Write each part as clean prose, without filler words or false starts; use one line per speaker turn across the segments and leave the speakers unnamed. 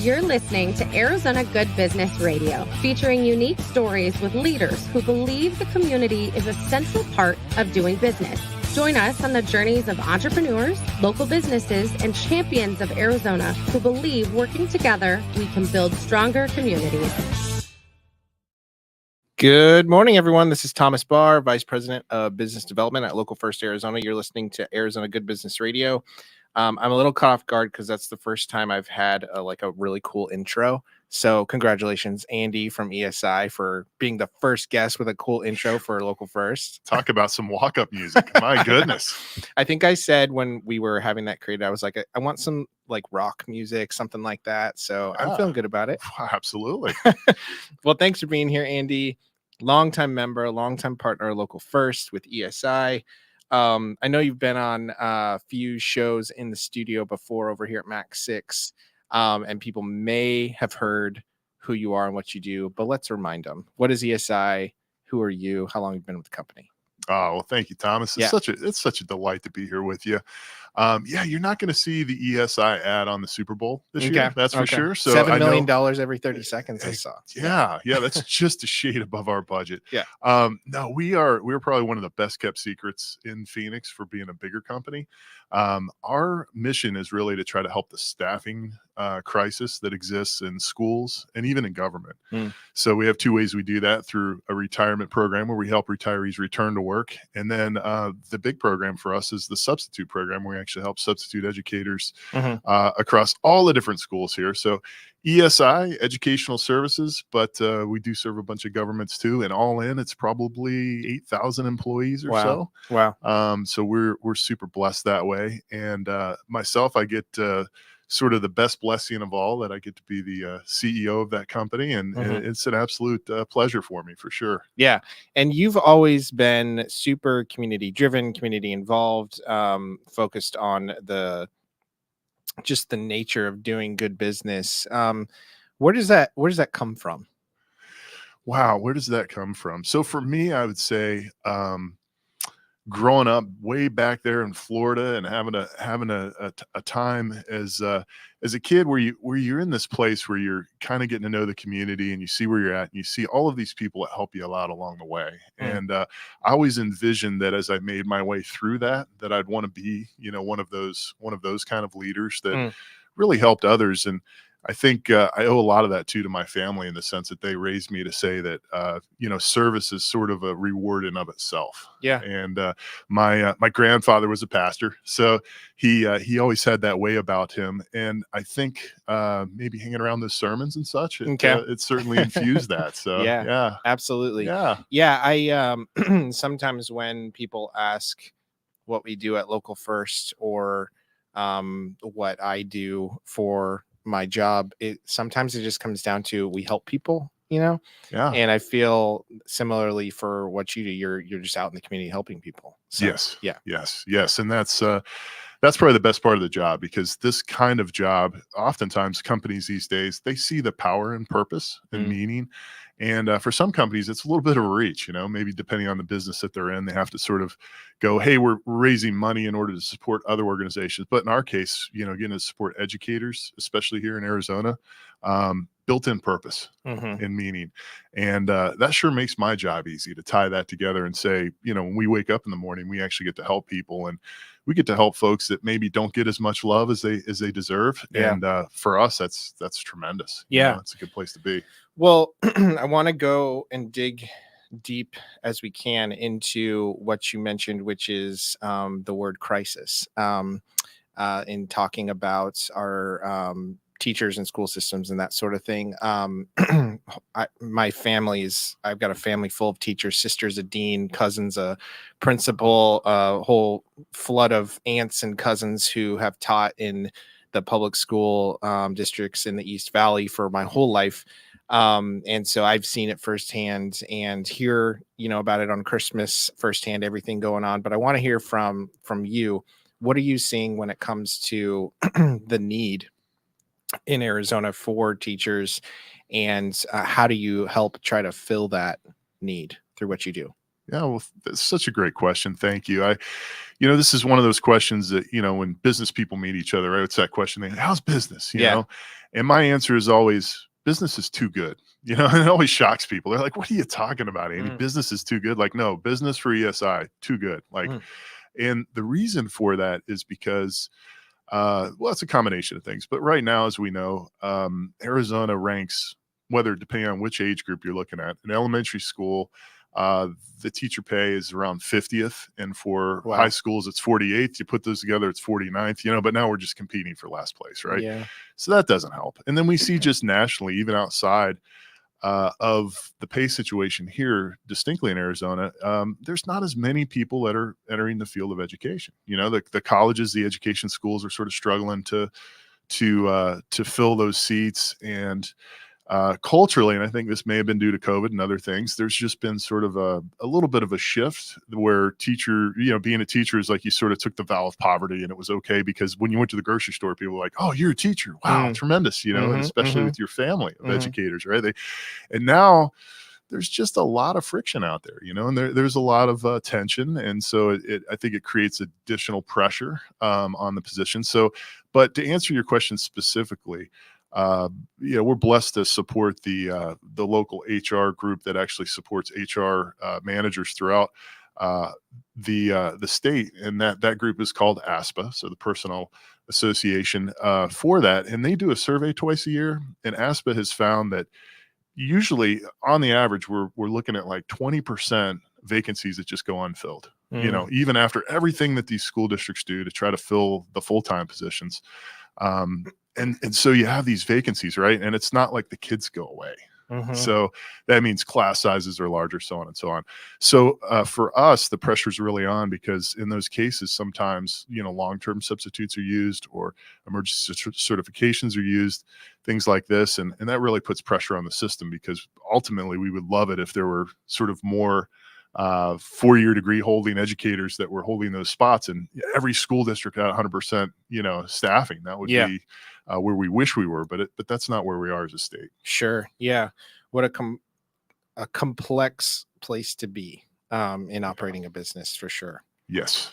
You're listening to Arizona Good Business Radio, featuring unique stories with leaders who believe the community is a central part of doing business. Join us on the journeys of entrepreneurs, local businesses, and champions of Arizona who believe working together, we can build stronger communities.
Good morning, everyone. This is Thomas Barr, Vice President of Business Development at Local First Arizona. You're listening to Arizona Good Business Radio. I'm a little caught off guard because that's the first time I've had a really cool intro. So congratulations, Andy from ESI, for being the first guest with a cool intro for Local First.
Talk about some walk-up music. My goodness.
I think I said when we were having that created, I was like, I want some like rock music, something like that. So I'm feeling good about it.
Absolutely.
Well, thanks for being here, Andy. Longtime member, longtime partner, Local First with ESI. I know you've been on a few shows in the studio before over here at Max 6, and people may have heard who you are and what you do, but let's remind them. What is ESI? Who are you? How long have you been with the company?
Oh, well, thank you, Thomas. It's such a delight to be here with you. You're not going to see the ESI ad on the Super Bowl this year. That's for sure. So
$7 million every 30 seconds. I saw.
Yeah, that's just a shade above our budget.
Yeah.
No, we're probably one of the best kept secrets in Phoenix for being a bigger company. Our mission is really to try to help the staffing crisis that exists in schools and even in government. So we have two ways we do that: through a retirement program where we help retirees return to work, and then the big program for us is the substitute program, where we actually help substitute educators across all the different schools here. So ESI, educational services, but we do serve a bunch of governments too, and all in it's probably 8,000 employees or so.
Wow.
So we're super blessed that way. And myself, I get sort of the best blessing of all, that I get to be the CEO of that company, and it's an absolute pleasure for me, for sure.
Yeah. And you've always been super community driven, community involved, focused on just the nature of doing good business. Where does that come from?
Wow, where does that come from? So for me, I would say growing up way back there in Florida and having a time as a kid where you're in this place where you're kind of getting to know the community, and you see where you're at, and you see all of these people that help you a lot along the way. And I always envisioned that as I made my way through that I'd want to be, one of those kind of leaders that really helped others. And I think I owe a lot of that too to my family, in the sense that they raised me to say that service is sort of a reward in of itself.
Yeah.
And my grandfather was a pastor, so he always had that way about him. And I think maybe hanging around those sermons and such, it certainly infused that. So yeah,
absolutely.
Yeah.
I sometimes when people ask what we do at Local First, or what I do for my job, sometimes it just comes down to we help people,
Yeah.
And I feel similarly for what you do. You're just out in the community helping people. So,
Yes.
Yeah.
Yes. And that's probably the best part of the job, because this kind of job, oftentimes companies these days, they see the power and purpose and meaning. And for some companies, it's a little bit of a reach, maybe depending on the business that they're in, they have to sort of go, hey, we're raising money in order to support other organizations. But in our case, again, to support educators, especially here in Arizona, built-in purpose and meaning. And that sure makes my job easy to tie that together and say, when we wake up in the morning, we actually get to help people, and we get to help folks that maybe don't get as much love as they deserve.
Yeah.
And for us, that's tremendous.
Yeah.
It's a good place to be.
Well, I want to go and dig deep as we can into what you mentioned, which is the word crisis, in talking about our teachers and school systems and that sort of thing. I've got a family full of teachers, sister's a dean, cousin's a principal, a whole flood of aunts and cousins who have taught in the public school districts in the East Valley for my whole life. And so I've seen it firsthand and hear, about it on Christmas firsthand, everything going on. But I want to hear from you. What are you seeing when it comes to the need in Arizona for teachers, and how do you help try to fill that need through what you do?
Yeah, well, that's such a great question. Thank you. This is one of those questions that, when business people meet each other, right? It's that question, how's business? You know? And my answer is always, business is too good. You know, and it always shocks people. They're like, what are you talking about, Andy? Business is too good. Like, no, business for ESI, too good. Like, and the reason for that is because, well, it's a combination of things. But right now, as we know, Arizona ranks, whether depending on which age group you're looking at, in elementary school, the teacher pay is around 50th, and for high schools it's 48th. You put those together, it's 49th, you know, but now we're just competing for last place, right?
Yeah.
So that doesn't help. And then we see just nationally, even outside of the pay situation here, distinctly in Arizona, there's not as many people that are entering the field of education. You know, the colleges, the education schools are sort of struggling to fill those seats. And culturally, and I think this may have been due to COVID and other things, there's just been sort of a little bit of a shift where being a teacher is like you sort of took the vow of poverty, and it was okay because when you went to the grocery store, people were like, oh, you're a teacher. Wow, tremendous, you know, and especially with your family of educators, right? And now there's just a lot of friction out there, you know, and there's a lot of tension. And so I think it creates additional pressure on the position. So, but to answer your question specifically, we're blessed to support the local HR group that actually supports HR managers throughout the state, and that group is called ASPA, so the Personnel Association for that, and they do a survey twice a year. And ASPA has found that usually, on the average, we're looking at like 20% vacancies that just go unfilled. You know, even after everything that these school districts do to try to fill the full-time positions. And so you have these vacancies, right? And it's not like the kids go away. So that means class sizes are larger, so on and so on. So for us, the pressure is really on, because in those cases, sometimes, you know, long-term substitutes are used or emergency certifications are used, things like this. And that really puts pressure on the system, because ultimately we would love it if there were sort of more four-year degree holding educators that were holding those spots, and every school district at 100%, you know, staffing. That would be where we wish we were, but that's not where we are as a state.
Sure. Yeah. What a complex place to be in operating a business, for sure.
Yes.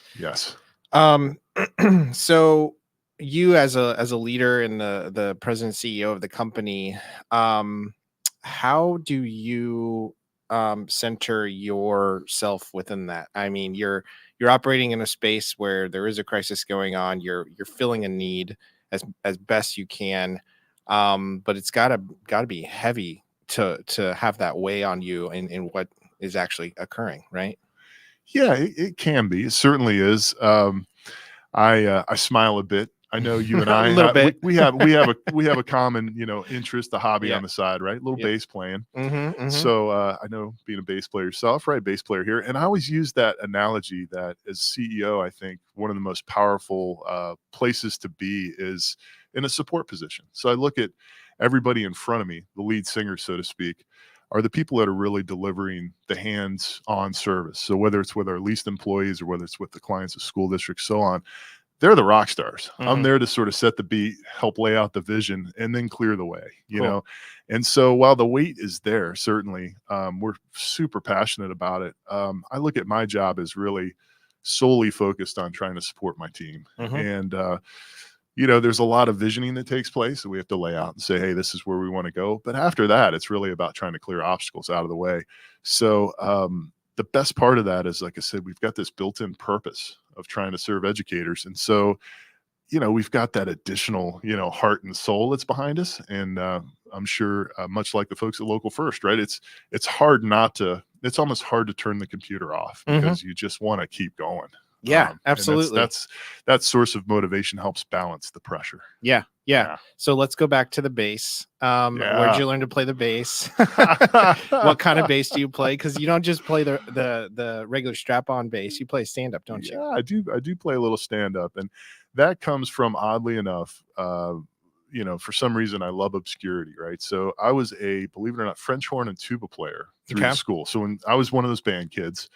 So you as a leader and the president CEO of the company, how do you center yourself within that? I mean, you're operating in a space where there is a crisis going on. You're filling a need as best you can, but it's gotta be heavy to have that weigh on you in what is actually occurring, right?
Yeah, it can be. It certainly is. I smile a bit. I know you and I,
A little bit.
we have a common, you know, interest, a hobby on the side, right? A little bass playing. So I know, being a bass player yourself, right? Bass player here. And I always use that analogy that as CEO, I think one of the most powerful places to be is in a support position. So I look at everybody in front of me, the lead singer, so to speak, are the people that are really delivering the hands-on service. So whether it's with our leased employees or whether it's with the clients of school districts, so on, they're the rock stars. I'm there to sort of set the beat, help lay out the vision, and then clear the way, you know? And so while the weight is there, certainly, we're super passionate about it. I look at my job as really solely focused on trying to support my team. And, you know, there's a lot of visioning that takes place that we have to lay out and say, hey, this is where we want to go. But after that, it's really about trying to clear obstacles out of the way. So the best part of that is, like I said, we've got this built-in purpose of trying to serve educators. And so, you know, we've got that additional, you know, heart and soul that's behind us. And I'm sure much like the folks at Local First, right? It's almost hard to turn the computer off, because you just want to keep going.
Yeah, absolutely.
That's that source of motivation helps balance the pressure.
Yeah. So let's go back to the bass. Where'd you learn to play the bass? What kind of bass do you play? Because you don't just play the regular strap-on bass. You play stand-up, don't you?
Yeah, I do play a little stand-up, and that comes from, oddly enough, you know, for some reason I love obscurity, right? So I was a, believe it or not, French horn and tuba player through school. So when I was one of those band kids,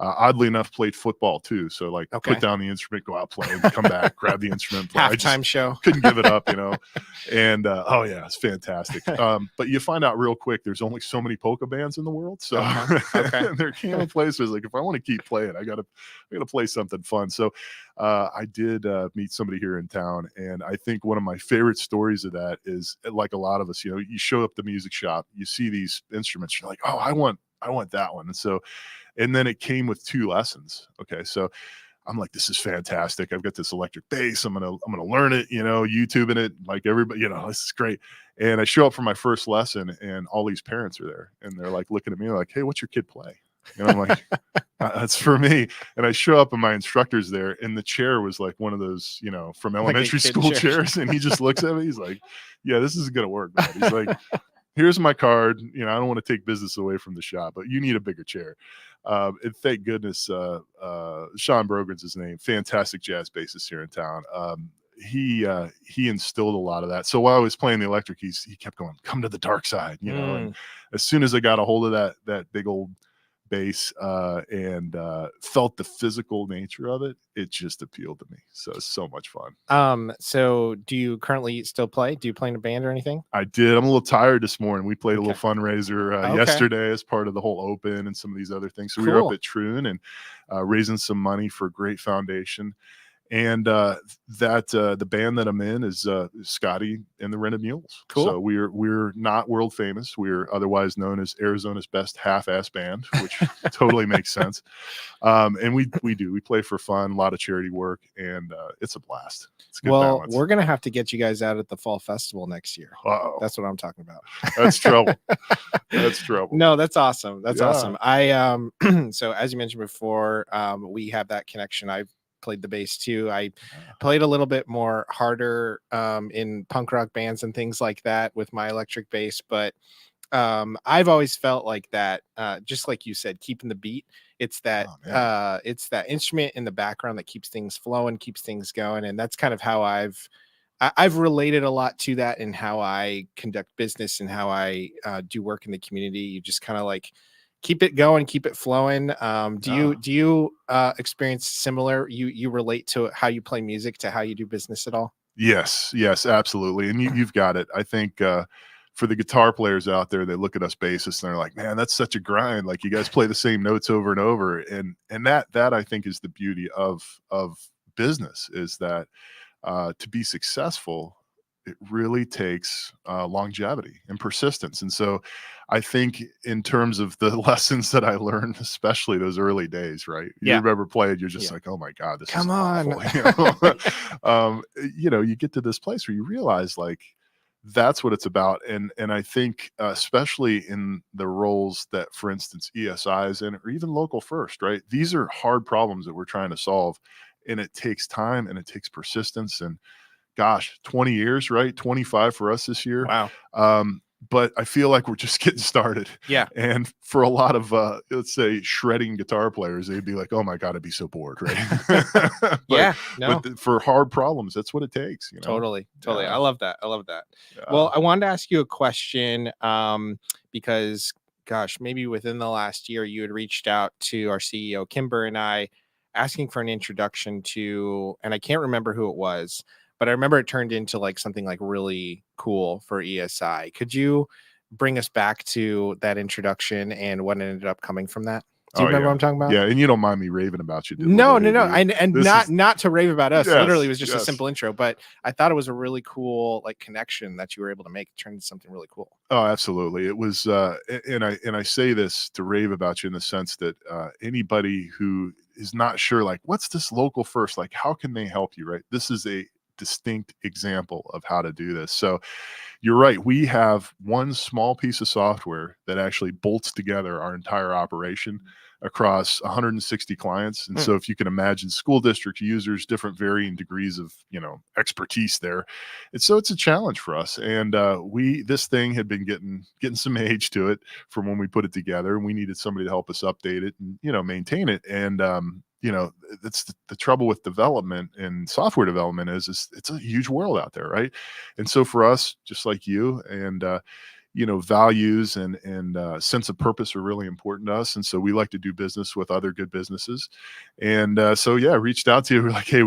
Oddly enough, played football too. So like
Okay.
put down the instrument, go out, play, come back, grab the instrument, play.
Halftime show.
Couldn't give it up, you know. And oh yeah, it's fantastic. But you find out real quick there's only so many polka bands in the world. So
Okay.
there came a place where it's like, if I want to keep playing, I gotta play something fun. So I did meet somebody here in town, and I think one of my favorite stories of that is, like a lot of us, you know, you show up the music shop, you see these instruments, you're like, oh, I want that one. And then it came with 2 lessons. Okay, so I'm like, this is fantastic. I've got this electric bass. I'm gonna learn it, you know, YouTubing it like everybody, you know, this is great. And I show up for my first lesson, and all these parents are there, and they're like looking at me like, hey, what's your kid play? And I'm like, that's for me. And I show up, and my instructor's there, and the chair was like one of those, you know, from elementary school chairs. And he just looks at me. He's like, yeah, this isn't gonna work, man. He's like, here's my card. You know, I don't want to take business away from the shop, but you need a bigger chair. And thank goodness, Sean Brogan's his name, fantastic jazz bassist here in town. He instilled a lot of that. So while I was playing the electric, he kept going, come to the dark side, you know. And as soon as I got a hold of that big old bass and felt the physical nature of it, it just appealed to me. So it's so much fun.
So do you currently still play? Do you play in a band or anything?
I did. I'm a little tired this morning. We played a little fundraiser yesterday as part of the whole Open and some of these other things. So we were up at Troon and raising some money for a great foundation. And the band that I'm in is Scotty and the Rented Mules.
Cool.
So we're not world famous. We're otherwise known as Arizona's best half-ass band, which totally makes sense. And we play for fun, a lot of charity work, and it's a blast. It's a good balance.
We're gonna have to get you guys out at the fall festival next year.
Uh-oh.
That's what I'm talking about.
That's trouble. That's trouble.
No, that's awesome. That's awesome. I so as you mentioned before, we have that connection. I've played the bass too. I played a little bit more harder in punk rock bands and things like that with my electric bass, but I've always felt like that, just like you said, keeping the beat. It's that instrument in the background that keeps things flowing, keeps things going, and that's kind of how I've related a lot to that in how I conduct business and how I do work in the community. You just kind of like keep it going, keep it flowing. Do you experience similar? You relate to how you play music to how you do business at all?
Yes, absolutely. And you've got it. I think for the guitar players out there, they look at us bassists and they're like, man, that's such a grind. Like you guys play the same notes over and over. And that I think is the beauty of business, is that to be successful, it really takes longevity and persistence. And so I think in terms of the lessons that I learned, especially those early days, right? You remember playing, you're just like, oh my God, this is awful. You know, you get to this place where you realize like, that's what it's about. And I think especially in the roles that, for instance, ESI is in, or even Local First, right? These are hard problems that we're trying to solve. And it takes time and it takes persistence. And gosh, 20 years, right? 25 for us this year.
Wow.
But I feel like we're just getting started.
Yeah.
And for a lot of, let's say, shredding guitar players, they'd be like, oh my God, I'd be so bored, right? But for hard problems, that's what it takes. You know?
Totally.
Yeah.
I love that. Well, I wanted to ask you a question because, gosh, maybe within the last year, you had reached out to our CEO, Kimber, and I, asking for an introduction to, and I can't remember who it was, but I remember it turned into like something like really cool for ESI. Could you bring us back to that introduction and what ended up coming from that? Do you remember what I'm talking about?
Yeah, and you don't mind me raving about you.
No. And not to rave about us. Literally, it was just a simple intro, but I thought it was a really cool like connection that you were able to make. It turned into something really cool.
Oh, absolutely. It was, and I say this to rave about you in the sense that anybody who is not sure, like, what's this Local First? Like, how can they help you? Right? This is a distinct example of how to do this. So you're right. We have one small piece of software that actually bolts together our entire operation across 160 clients. And so if you can imagine school district users, different varying degrees of, you know, expertise there. And so it's a challenge for us. And this thing had been getting some age to it from when we put it together, and we needed somebody to help us update it and, you know, maintain it. And you know, that's the trouble with development and software development is it's a huge world out there, right? And so for us, just like you, and values and sense of purpose are really important to us, and so we like to do business with other good businesses. And so yeah, I reached out to you. We're like, hey,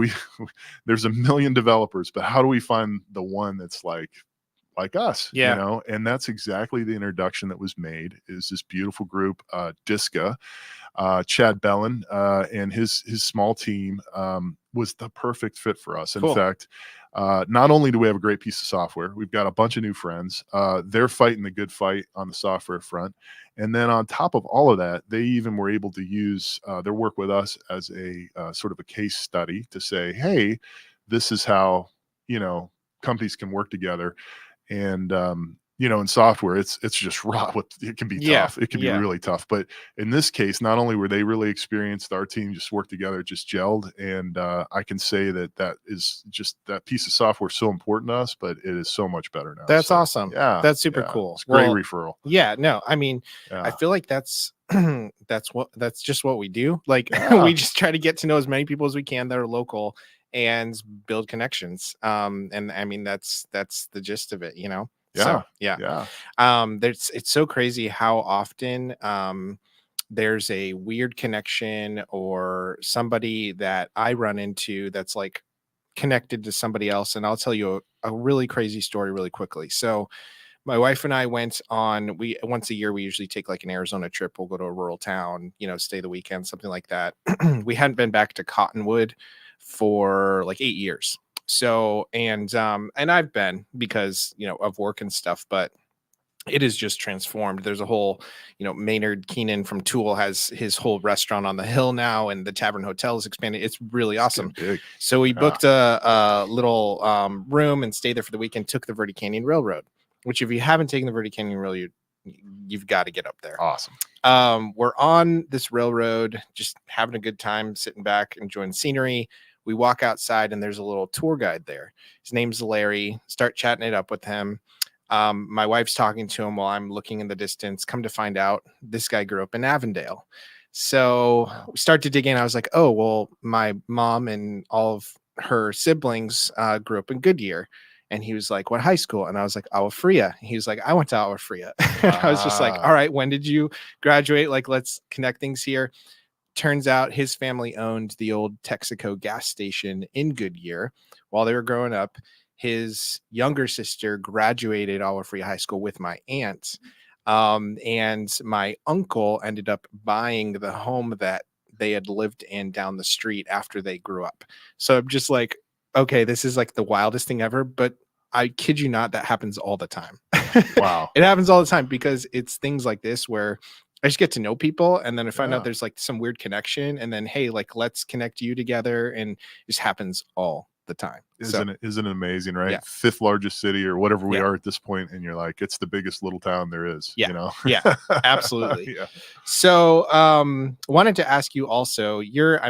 there's a million developers, but how do we find the one that's like us?
Yeah.
And that's exactly the introduction that was made, is this beautiful group, Disca. Chad Bellin and his small team was the perfect fit for us. In
Cool.
fact, not only do we have a great piece of software, we've got a bunch of new friends. They're fighting the good fight on the software front. And then on top of all of that, they even were able to use their work with us as a sort of a case study to say, hey, this is how, companies can work together. And, in software, it's just raw. It can be tough. It can be really tough. But in this case, not only were they really experienced, our team just worked together, just gelled. And I can say that is just, that piece of software is so important to us, but it is so much better now.
That's
So,
awesome.
Yeah.
That's super cool.
It's a great
Well,
referral.
yeah, no, I mean, I
Yeah.
feel like that's that's just what we do. Like
Yeah.
we just try to get to know as many people as we can that are local and build connections. And I mean that's the gist of it,
Yeah.
So yeah.
Yeah.
It's so crazy how often there's a weird connection or somebody that I run into that's like connected to somebody else. And I'll tell you a really crazy story really quickly. So my wife and I went on, we once a year, we usually take like an Arizona trip. We'll go to a rural town, stay the weekend, something like that. We hadn't been back to Cottonwood for like 8 years. So, and I've been because, of work and stuff, but it is just transformed. There's a whole, Maynard Keenan from Tool has his whole restaurant on the hill now, and the Tavern Hotel is expanding. It's really awesome.
Big.
So we
Yeah.
booked a little room and stayed there for the weekend, took the Verde Canyon Railroad, which if you haven't taken the Verde Canyon Railroad, you've got to get up there.
Awesome.
We're on this railroad, just having a good time, sitting back, enjoying the scenery. We walk outside and there's a little tour guide there. His name's Larry. Start chatting it up with him. My wife's talking to him while I'm looking in the distance. Come to find out, this guy grew up in Avondale. So we start to dig in. I was like, oh, well, my mom and all of her siblings grew up in Goodyear. And he was like, what high school? And I was like, Agua Fria. He was like, I went to Agua Fria. I was just like, all right, when did you graduate? Like, let's connect things here. Turns out his family owned the old Texaco gas station in Goodyear while they were growing up. His younger sister graduated Agua Fria High School with my aunt. And my uncle ended up buying the home that they had lived in down the street after they grew up. So I'm just like, okay, this is like the wildest thing ever, but I kid you not, that happens all the time.
Wow.
It happens all the time because it's things like this where I just get to know people and then I find out there's like some weird connection and then, hey, like, let's connect you together. And it just happens all the time.
Isn't it amazing, right?
Yeah.
5th largest city or whatever we
Yeah.
are at this point, and you're like, it's the biggest little town there is.
Yeah. Yeah, absolutely.
Yeah.
So wanted to ask you also, you're,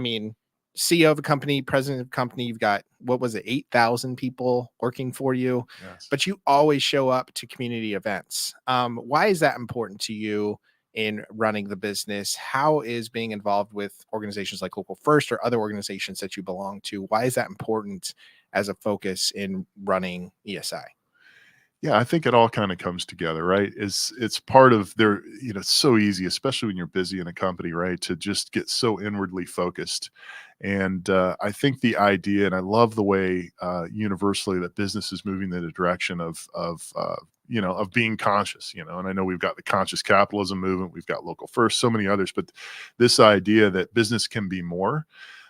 CEO of a company, president of a company, you've got, what was it, 8,000 people working for you,
Yes.
but you always show up to community events. Why is that important to you in running the business? How is being involved with organizations like Local First or other organizations that you belong to? Why is that important as a focus in running ESI?
Yeah, I think it all kind of comes together, right? It's part of their, it's so easy, especially when you're busy in a company, right, to just get so inwardly focused. And I think the idea, and I love the way universally that business is moving in the direction of being conscious, and I know we've got the conscious capitalism movement, we've got Local First, so many others, but this idea that business can be more.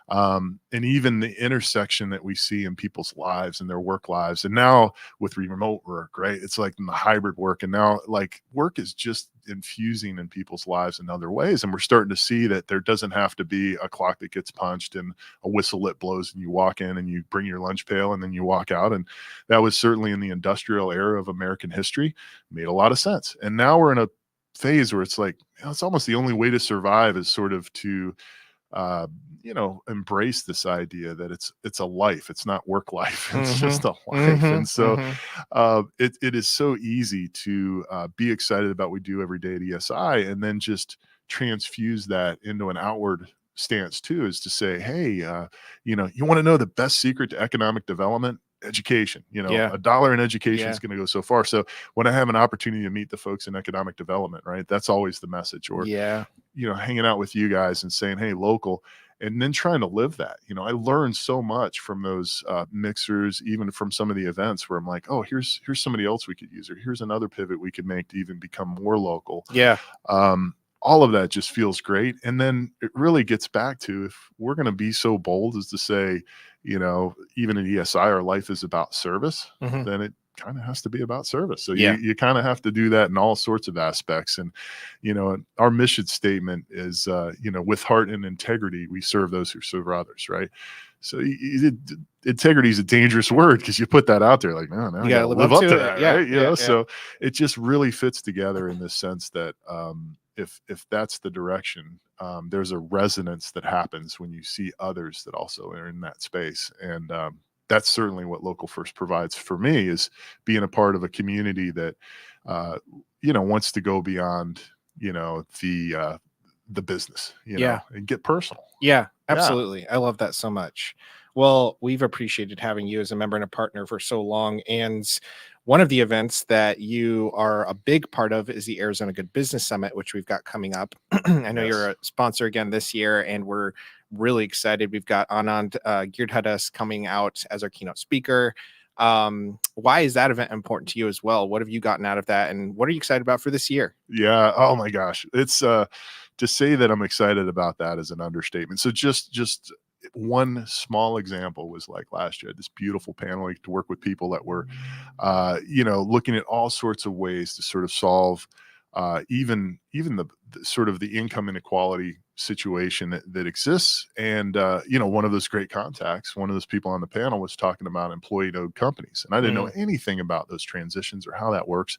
And even the intersection that we see in people's lives and their work lives. And now with remote work, right? It's like in the hybrid work. And now like work is just infusing in people's lives in other ways. And we're starting to see that there doesn't have to be a clock that gets punched and a whistle that blows and you walk in and you bring your lunch pail and then you walk out. And that was certainly in the industrial era of American history, made a lot of sense. And now we're in a phase where it's like, it's almost the only way to survive is sort of to embrace this idea that it's a life. It's not work life. It's just a life. And so it is so easy to be excited about what we do every day at ESI and then just transfuse that into an outward stance too, is to say, hey, you want to know the best secret to economic development? education.
Yeah.
$1 in education
Yeah.
is going to go so far. So when I have an opportunity to meet the folks in economic development, right, that's always the message. Or
Yeah.
hanging out with you guys and saying, hey, local, and then trying to live that. I learned so much from those mixers, even from some of the events where I'm like, oh, here's somebody else we could use, or here's another pivot we could make to even become more local.
Yeah.
All of that just feels great. And then it really gets back to, if we're going to be so bold as to say, even in ESI, our life is about service,
Mhm.
then it kind of has to be about service. So
Yeah.
you kind of have to do that in all sorts of aspects. And, our mission statement is, with heart and integrity, we serve those who serve others. Right. So integrity is a dangerous word, because you put that out there like, no,
You gotta live up to
that.
it. Yeah,
Right.
yeah.
So it just really fits together in the sense that, if that's the direction, there's a resonance that happens when you see others that also are in that space. And, that's certainly what Local First provides for me, is being a part of a community that, wants to go beyond, the business,
Yeah.
and get personal.
Yeah, absolutely. I love that so much. Well, we've appreciated having you as a member and a partner for so long. And one of the events that you are a big part of is the Arizona Good Business Summit, which we've got coming up. I know you're a sponsor again this year, and we're really excited. We've got Anand Girdhadas coming out as our keynote speaker. Why is that event important to you as well? What have you gotten out of that, and what are you excited about for this year?
Yeah. Oh my gosh. It's to say that I'm excited about that is an understatement. So just one small example was like last year, I had this beautiful panel. I get to work with people that were, looking at all sorts of ways to sort of solve even the sort of the income inequality situation that exists. And one of those great contacts, one of those people on the panel, was talking about employee-owned companies, and I didn't know anything about those transitions or how that works.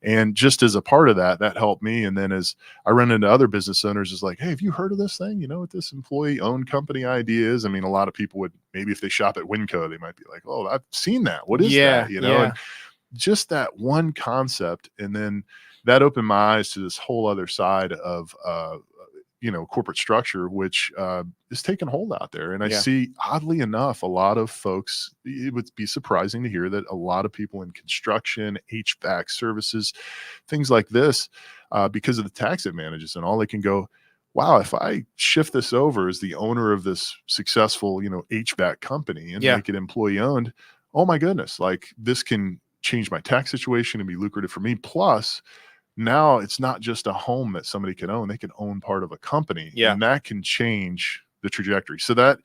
And just as a part of that helped me. And then as I run into other business owners, is like, hey, have you heard of this thing? What this employee-owned company idea is? I mean, a lot of people would, maybe if they shop at Winco, they might be like, oh, I've seen that. What is that? And just that one concept. And then that opened my eyes to this whole other side of, corporate structure, which is taking hold out there. And I see, oddly enough, a lot of folks, it would be surprising to hear that a lot of people in construction, HVAC services, things like this, because of the tax advantages and all, they can go, wow, if I shift this over as the owner of this successful, HVAC company and make it employee owned, oh my goodness, like this can change my tax situation and be lucrative for me. Plus, now it's not just a home that somebody can own, they can own part of a company, and that can change the trajectory. So that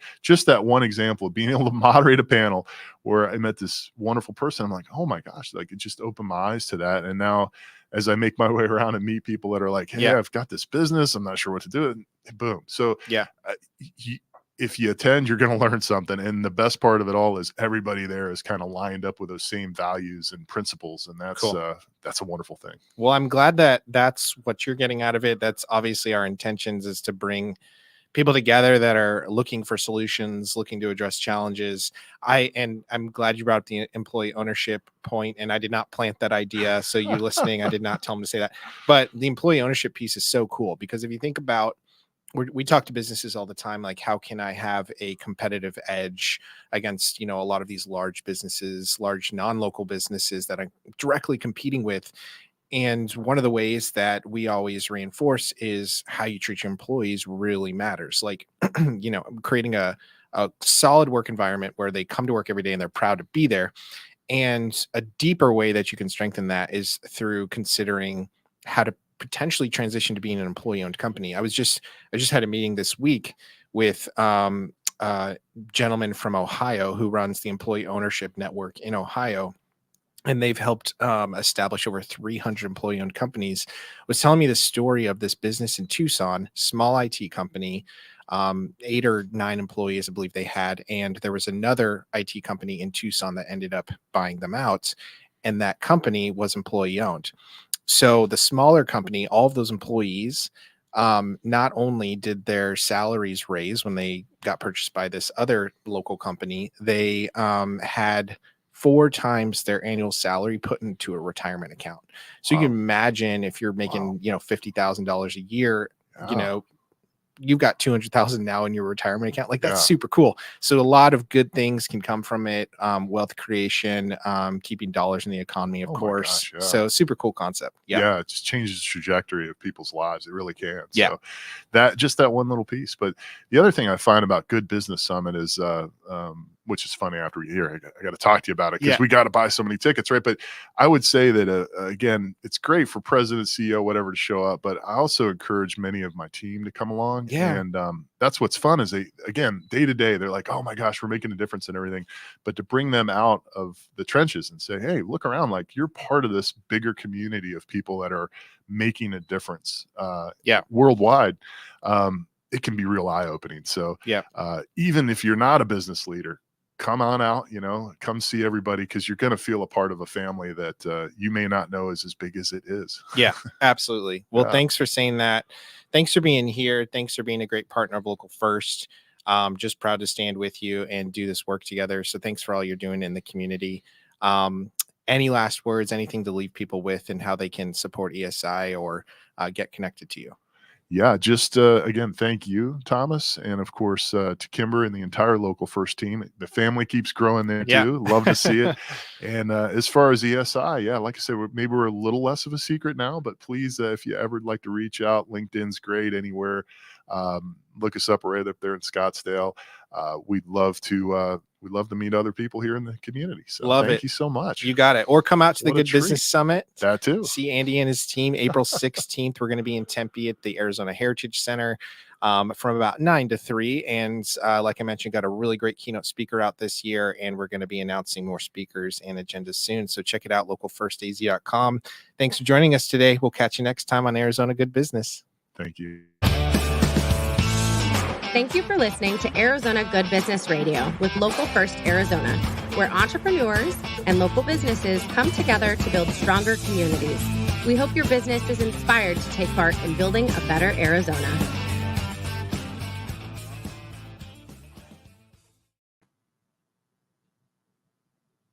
one example of being able to moderate a panel where I met this wonderful person, I'm like, oh my gosh, like it just opened my eyes to that. And now as I make my way around and meet people that are like, hey, I've got this business, I'm not sure what to do, and boom. So if you attend, you're going to learn something. And the best part of it all is everybody there is kind of lined up with those same values and principles. And that's,
cool.
That's a wonderful thing.
Well, I'm glad that that's what you're getting out of it. That's obviously our intentions, is to bring people together that are looking for solutions, looking to address challenges. I'm glad you brought up the employee ownership point, and I did not plant that idea. So you listening, I did not tell them to say that, but the employee ownership piece is so cool, because if you think about, we talk to businesses all the time, like, how can I have a competitive edge against, a lot of these large businesses, large non-local businesses that I'm directly competing with. And one of the ways that we always reinforce is how you treat your employees really matters. Like, creating a solid work environment where they come to work every day and they're proud to be there. And a deeper way that you can strengthen that is through considering how to potentially transition to being an employee-owned company. I just had a meeting this week with a gentleman from Ohio who runs the employee ownership network in Ohio, and they've helped establish over 300 employee-owned companies. Was telling me the story of this business in Tucson, small IT company, 8 or 9 employees, I believe they had, and there was another IT company in Tucson that ended up buying them out, and that company was employee-owned. So the smaller company, all of those employees, not only did their salaries raise when they got purchased by this other local company, they had 4 times their annual salary put into a retirement account. So you can imagine, if you're making, $50,000 a year, you've got 200,000 now in your retirement account. Like, that's
Yeah.
super cool. So a lot of good things can come from it. Wealth creation, keeping dollars in the economy, of
Oh my
course.
gosh, yeah.
So super cool concept. Yeah.
It just changes the trajectory of people's lives. It really can.
Yeah.
So that one little piece. But the other thing I find about Good Business Summit is, which is funny after we hear, I got to talk to you about it because
Yeah.
we got to buy so many tickets, right? But I would say that, again, it's great for president, CEO, whatever to show up, but I also encourage many of my team to come along.
Yeah.
And that's what's fun is again, day to day, they're like, oh my gosh, we're making a difference and everything. But to bring them out of the trenches and say, hey, look around, like you're part of this bigger community of people that are making a difference worldwide. It can be real eye-opening. So even if you're not a business leader, come on out, come see everybody, because you're going to feel a part of a family that you may not know is as big as it is.
Yeah, absolutely. Well,
Yeah.
thanks for saying that. Thanks for being here. Thanks for being a great partner of Local First. Just proud to stand with you and do this work together. So thanks for all you're doing in the community. Any last words, anything to leave people with, and how they can support ESI or get connected to you?
Yeah, just again, thank you, Thomas, and of course to Kimber and the entire Local First team. The family keeps growing there too. Love to see it. And as far as ESI, like I said, maybe we're a little less of a secret now, but please, if you ever like to reach out, LinkedIn's great anywhere. Look us up right up there in Scottsdale. We'd love to meet other people here in the community. So thank you so much.
You got it. Or come out to the
What a
Good Business Summit.
That too.
See Andy and his team April 16th. We're going to be in Tempe at the Arizona Heritage Center from about 9 to 3. And like I mentioned, got a really great keynote speaker out this year, and we're going to be announcing more speakers and agendas soon. So check it out, localfirstaz.com. Thanks for joining us today. We'll catch you next time on Arizona Good Business.
Thank you.
Thank you for listening to Arizona Good Business Radio with Local First Arizona, where entrepreneurs and local businesses come together to build stronger communities. We hope your business is inspired to take part in building a better Arizona.